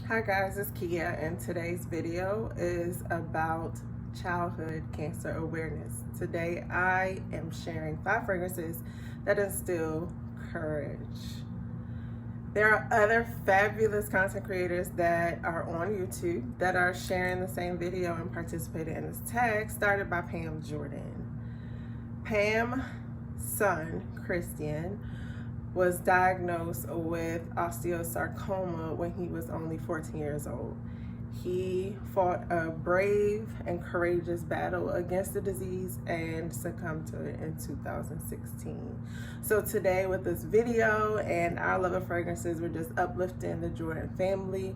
Hi guys, it's Kia and today's video is about childhood cancer awareness. Today I am sharing 5 fragrances that instill courage. There are other fabulous content creators that are on YouTube that are sharing the same video and participating in this tag started by Pam Jordan. Pam's son, Christien, was diagnosed with osteosarcoma when he was only 14 years old. He fought a brave and courageous battle against the disease and succumbed to it in 2016. So today with this video and our love of fragrances, we're just uplifting the Jordan family,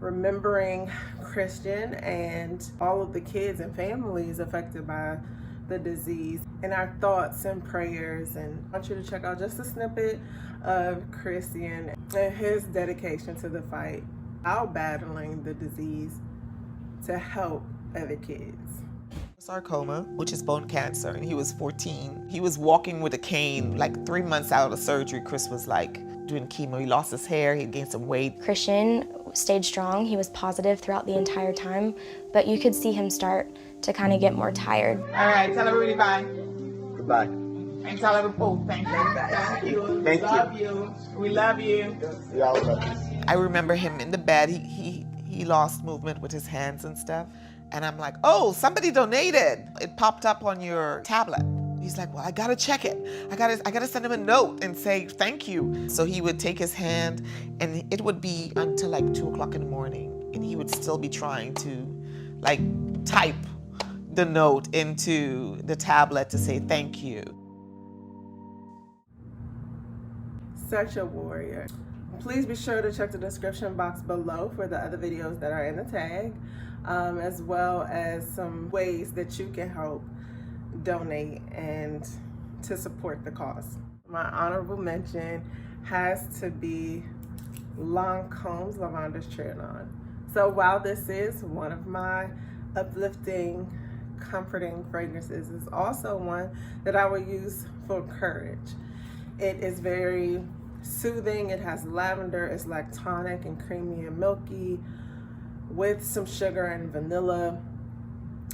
remembering Christien and all of the kids and families affected by the disease, and our thoughts and prayers. And I want you to check out just a snippet of Christien and his dedication to the fight out battling the disease to help other kids. Sarcoma, which is bone cancer, and he was 14. He was walking with a cane like 3 months out of surgery. Chris was like doing chemo. He lost his hair, he gained some weight. Christien stayed strong. He was positive throughout the entire time, but you could see him start to kind of get more tired. All right, tell everybody bye. Goodbye. And tell everybody thank you. Thank you. Thank you. Love you. We love you. We all love you. I remember him in the bed. He lost movement with his hands and stuff. And I'm like, oh, somebody donated. It popped up on your tablet. He's like, well, I gotta check it. I gotta send him a note and say thank you. So he would take his hand, and it would be until like 2 o'clock in the morning, and he would still be trying to like type the note into the tablet to say thank you. Such a warrior. Please be sure to check the description box below for the other videos that are in the tag, as well as some ways that you can help donate and to support the cause. My honorable mention has to be Lancome's Lavender's Trianon. So while this is one of my uplifting, comforting fragrances, is also one that I would use for courage. It is very soothing. It has lavender. It's lactonic and creamy and milky with some sugar and vanilla.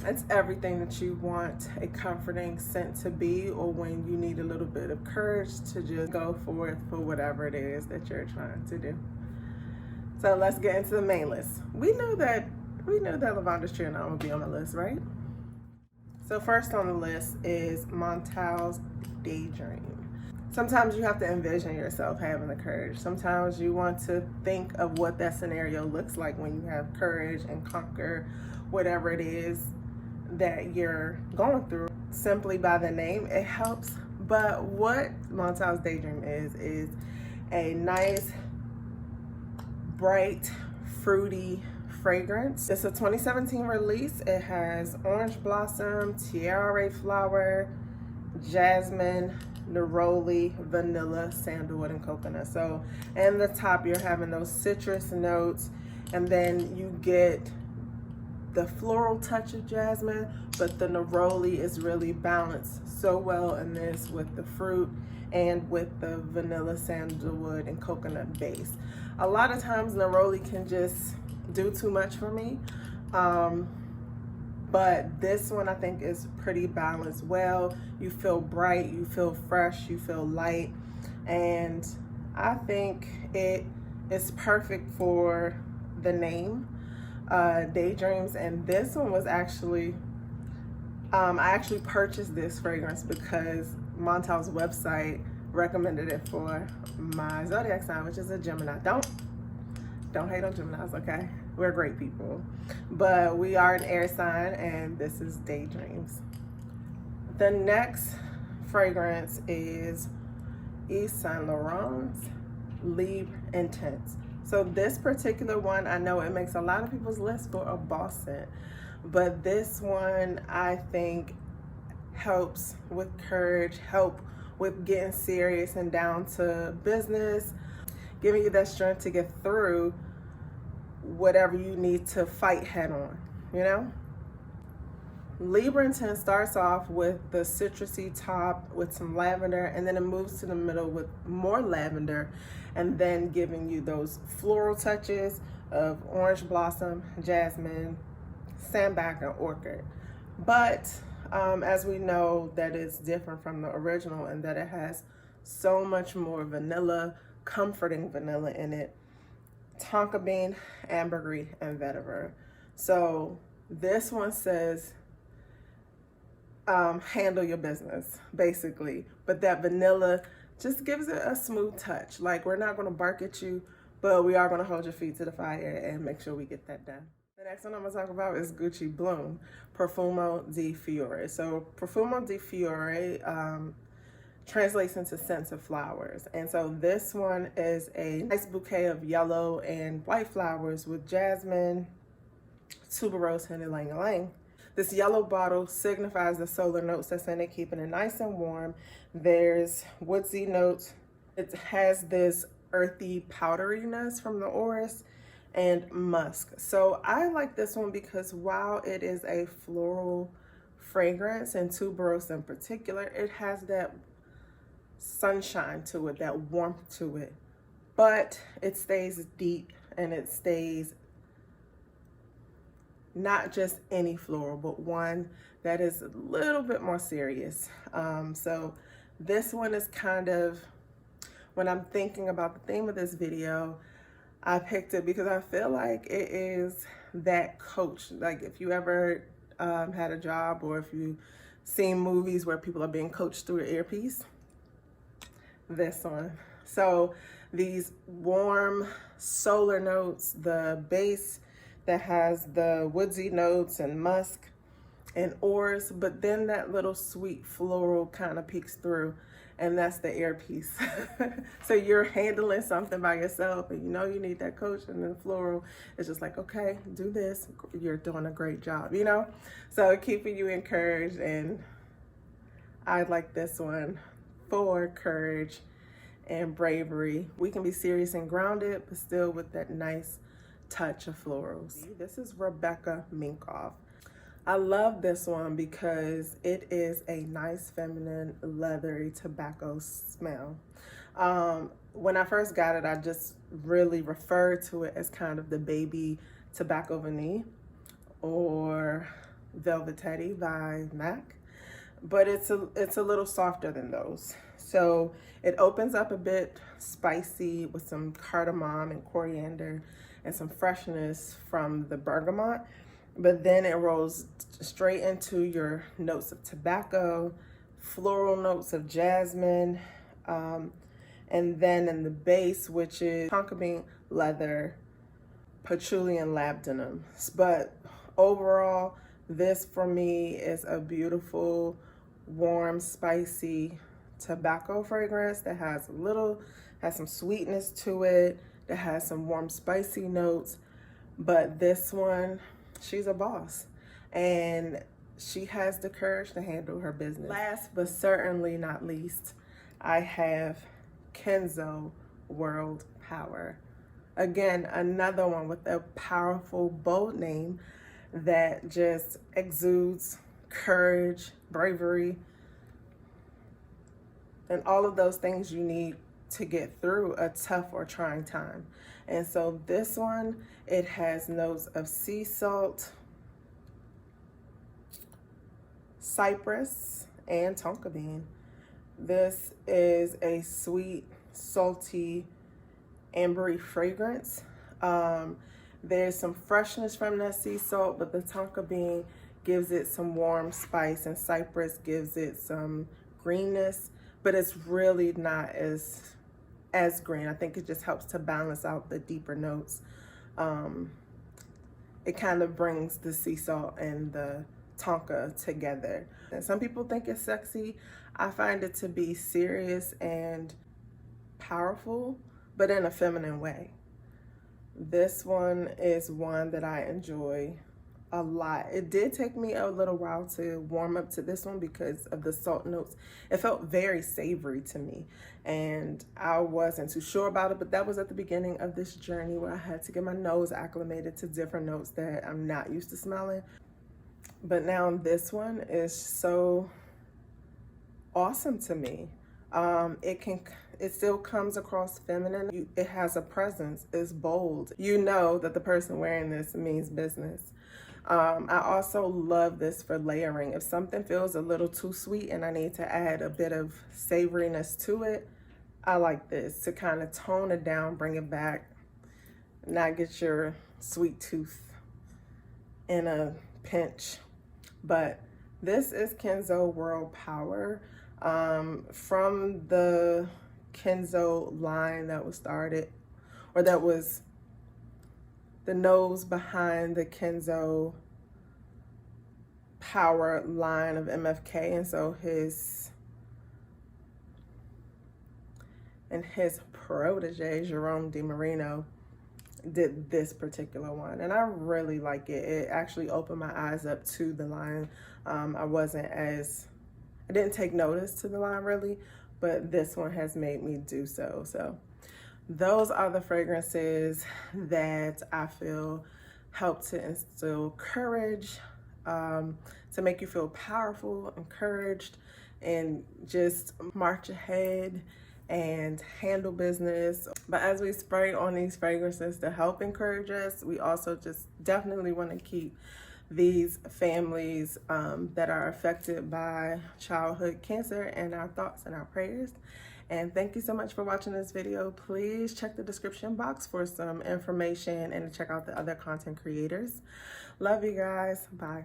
It's everything that you want a comforting scent to be, or when you need a little bit of courage to just go forth for whatever it is that you're trying to do. So let's get into the main list. We knew that Lavender's Trianon would be on the list, right? So first on the list is Montal's Daydream. Sometimes you have to envision yourself having the courage. Sometimes you want to think of what that scenario looks like when you have courage and conquer whatever it is that you're going through. Simply by the name, it helps. But what Montal's Daydream is a nice, bright, fruity fragrance. It's a 2017 release. It has orange blossom, tiara flower, jasmine, neroli, vanilla, sandalwood, and coconut. So in the top you're having those citrus notes, and then you get the floral touch of jasmine, but the neroli is really balanced so well in this with the fruit and with the vanilla, sandalwood, and coconut base. A lot of times neroli can just do too much for me, but this one I think is pretty balanced well. You feel bright, you feel fresh, you feel light, and I think it is perfect for the name, Daydreams. And this one was actually, I actually purchased this fragrance because Montal's website recommended it for my zodiac sign, which is a Gemini. Don't hate on Geminis, okay? We're great people. But we are an air sign, and this is Daydreams. The next fragrance is Yves Saint Laurent's Libre Intense. So this particular one, I know it makes a lot of people's list for a boss scent, but this one I think helps with courage, help with getting serious and down to business, giving you that strength to get through whatever you need to fight head on, you know? Libre Intense starts off with the citrusy top with some lavender, and then it moves to the middle with more lavender, and then giving you those floral touches of orange blossom, jasmine, sandbark, and orchid. But as we know, that is different from the original in that it has so much more vanilla, comforting vanilla in it. Tonka bean, ambergris, and vetiver. So this one says handle your business, basically. But that vanilla just gives it a smooth touch. Like, we're not going to bark at you, but we are going to hold your feet to the fire and make sure we get that done. The next one I'm going to talk about is Gucci Bloom, Profumo di Fiore. So Profumo di Fiore translates into scents of flowers. And so this one is a nice bouquet of yellow and white flowers with jasmine, tuberose, and ylang-ylang. This yellow bottle signifies the solar notes that's in it, keeping it nice and warm. There's woodsy notes. It has this earthy powderiness from the orris and musk. So I like this one because while it is a floral fragrance, and tuberose in particular, it has that sunshine to it, that warmth to it, but it stays deep and it stays not just any floral, but one that is a little bit more serious. So this one is kind of, when I'm thinking about the theme of this video, I picked it because I feel like it is that coach. Like, if you ever had a job, or if you've seen movies where people are being coached through an earpiece, this one. So these warm solar notes, the base that has the woodsy notes and musk and orris, but then that little sweet floral kind of peeks through, and that's the earpiece. So you're handling something by yourself and you know you need that coach, and then floral is just like, okay, do this, you're doing a great job, you know? So keeping you encouraged, and I like this one for courage and bravery. We can be serious and grounded, but still with that nice touch of florals. This is Rebecca Minkoff. I love this one because it is a nice feminine leathery tobacco smell. When I first got it, I just really referred to it as kind of the baby tobacco vanille or Velvet Teddy by MAC, but it's a little softer than those. So it opens up a bit spicy with some cardamom and coriander and some freshness from the bergamot, but then it rolls straight into your notes of tobacco, floral notes of jasmine, and then in the base, which is tonka bean, leather, patchouli, and labdanum. But overall, this for me is a beautiful, warm, spicy tobacco fragrance that has some sweetness to it, that has some warm, spicy notes. But this one, she's a boss, and she has the courage to handle her business. Last but certainly not least, I have Kenzo World Power. Again, another one with a powerful, bold name that just exudes courage, bravery, and all of those things you need to get through a tough or trying time. And so this one, it has notes of sea salt, cypress, and tonka bean. This is a sweet, salty, ambery fragrance. There's some freshness from that sea salt, but the tonka bean gives it some warm spice, and cypress gives it some greenness, but it's really not as green. I think it just helps to balance out the deeper notes. It kind of brings the sea salt and the tonka together. And some people think it's sexy. I find it to be serious and powerful, but in a feminine way. This one is one that I enjoy a lot. It did take me a little while to warm up to this one because of the salt notes. It felt very savory to me, and I wasn't too sure about it, but that was at the beginning of this journey where I had to get my nose acclimated to different notes that I'm not used to smelling. But now this one is so awesome to me. It still comes across feminine. It has a presence, it's bold. You know that the person wearing this means business. I also love this for layering. If something feels a little too sweet and I need to add a bit of savoriness to it, I like this to kind of tone it down, bring it back, not get your sweet tooth in a pinch. But this is Kenzo World Power, from the Kenzo line that was started, or that was the nose behind the Kenzo Power line of MFK. And so his protege, Jerome DiMarino, did this particular one, and I really like it. It actually opened my eyes up to the line. I didn't take notice to the line really, but this one has made me do so. So those are the fragrances that I feel help to instill courage, to make you feel powerful, encouraged, and just march ahead and handle business. But as we spray on these fragrances to help encourage us, we also just definitely want to keep these families that are affected by childhood cancer in our thoughts and our prayers. And thank you so much for watching this video. Please check the description box for some information and to check out the other content creators. Love you guys. Bye.